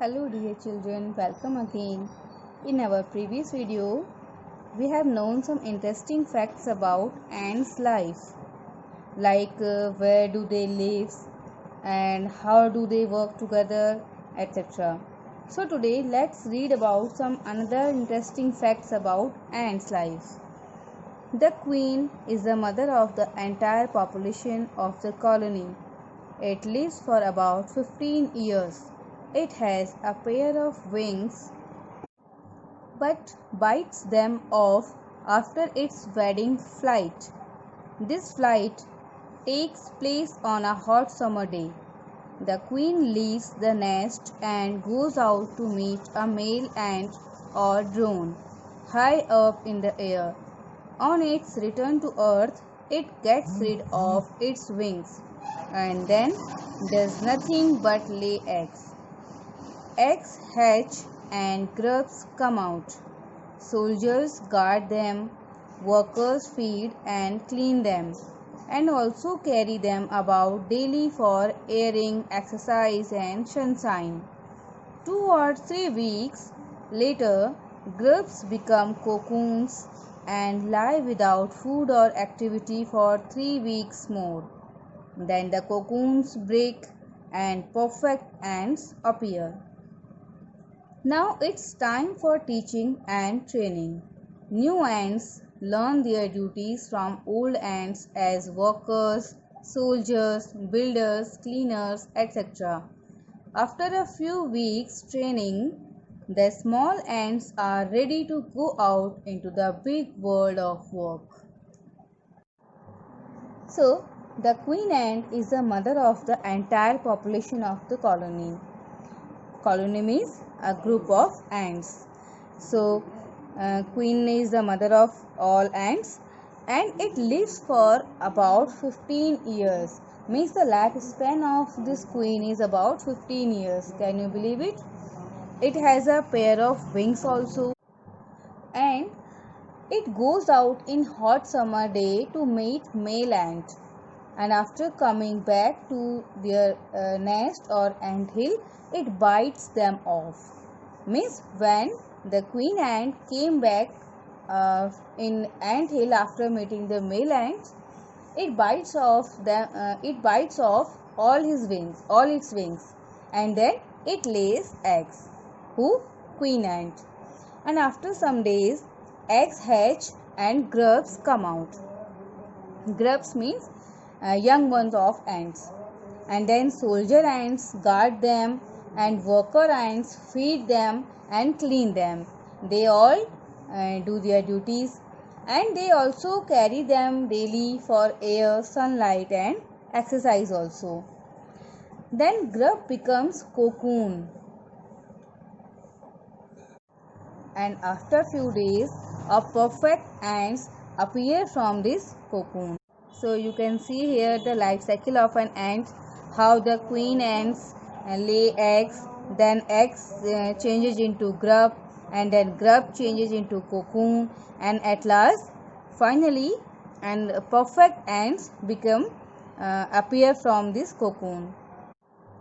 Hello dear children, welcome again. In our previous video, we have known some interesting facts about ants' life, like where do they live and how do they work together, etc. So today let's read about some another interesting facts about ants' life. The queen is the mother of the entire population of the colony. It lives for about 15 years. It has a pair of wings but bites them off after its wedding flight. This flight takes place on a hot summer day. The queen leaves the nest and goes out to meet a male ant or drone high up in the air. On its return to earth, it gets rid of its wings and then does nothing but lay eggs. Eggs hatch and grubs come out. Soldiers guard them, workers feed and clean them, and also carry them about daily for airing, exercise, and sunshine. 2 or 3 weeks later, grubs become cocoons and lie without food or activity for 3 weeks more. Then the cocoons break and perfect ants appear. Now it's time for teaching and training. New ants learn their duties from old ants as workers, soldiers, builders, cleaners, etc. After a few weeks training, the small ants are ready to go out into the big world of work. So, the queen ant is the mother of the entire population of the colony. Colony means a group of ants. So, queen is the mother of all ants and it lives for about 15 years. Means the lifespan of this queen is about 15 years. Can you believe it? It has a pair of wings also and it goes out in hot summer day to meet male ant, and after coming back to their nest or ant hill, it bites them off. Means when the queen ant came back in ant hill after meeting the male ants, it bites off them. It bites off all its wings, and then it lays eggs. Who? Queen ant. And after some days, eggs hatch and grubs come out. Grubs means young ones of ants. And then soldier ants guard them and worker ants feed them and clean them. They all do their duties and they also carry them daily for air, sunlight and exercise also. Then grub becomes cocoon, and after few days a perfect ants appear from this cocoon. So you can see here the life cycle of an ant, how the queen ants lay eggs, then eggs changes into grub, and then grub changes into cocoon, and at last finally and perfect ants become appear from this cocoon.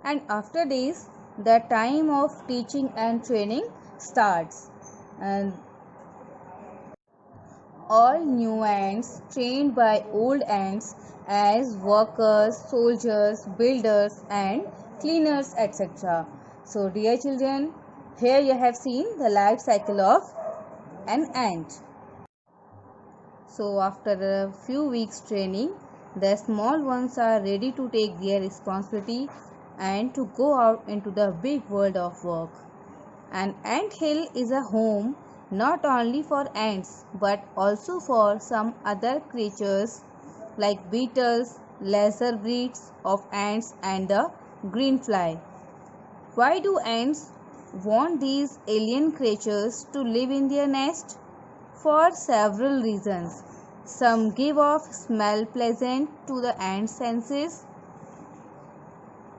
And after this the time of teaching and training starts, and all new ants trained by old ants as workers, soldiers, builders and cleaners, etc. So dear children, here you have seen the life cycle of an ant. So after a few weeks training, the small ones are ready to take their responsibility and to go out into the big world of work. An ant hill is a home not only for ants but also for some other creatures like beetles, lesser breeds of ants and the green fly. Why do ants want these alien creatures to live in their nest? For several reasons. Some give off smell pleasant to the ant senses,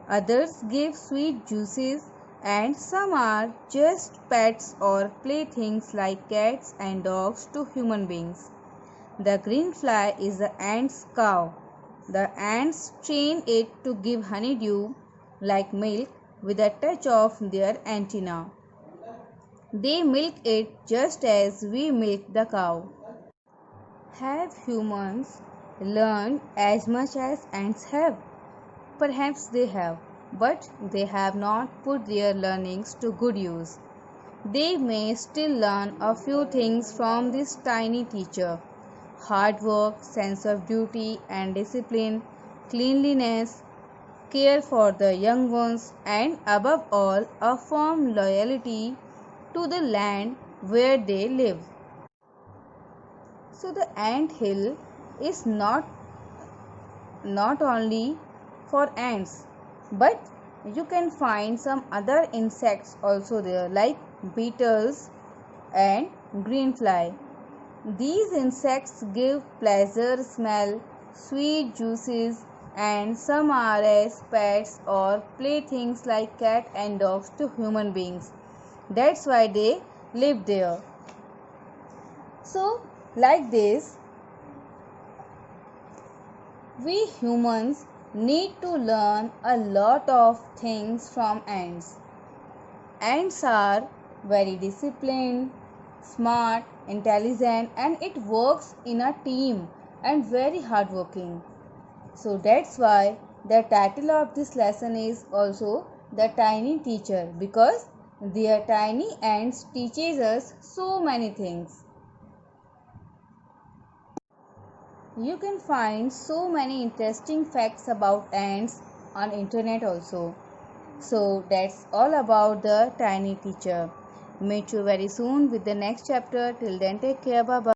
others give sweet juices, and some are just pets or playthings like cats and dogs to human beings. The green fly is the ant's cow. The ants train it to give honeydew like milk with a touch of their antenna. They milk it just as we milk the cow. Have humans learned as much as ants have? Perhaps they have, but they have not put their learnings to good use. They may still learn a few things from this tiny teacher: hard work, sense of duty and discipline, cleanliness, care for the young ones, and above all, a firm loyalty to the land where they live. So the ant hill is not only for ants, but you can find some other insects also there, like beetles and greenfly. These insects give pleasure smell, sweet juices, and some are as pets or playthings like cat and dogs to human beings. That's why they live there. So, like this, we humans need to learn a lot of things from ants. Ants are very disciplined, smart, intelligent, and it works in a team and very hardworking. So that's why the title of this lesson is also the tiny teacher, because their tiny ants teaches us so many things. You can find so many interesting facts about ants on internet also. So that's all about the tiny teacher. Meet you very soon with the next chapter. Till then, take care. Bye bye.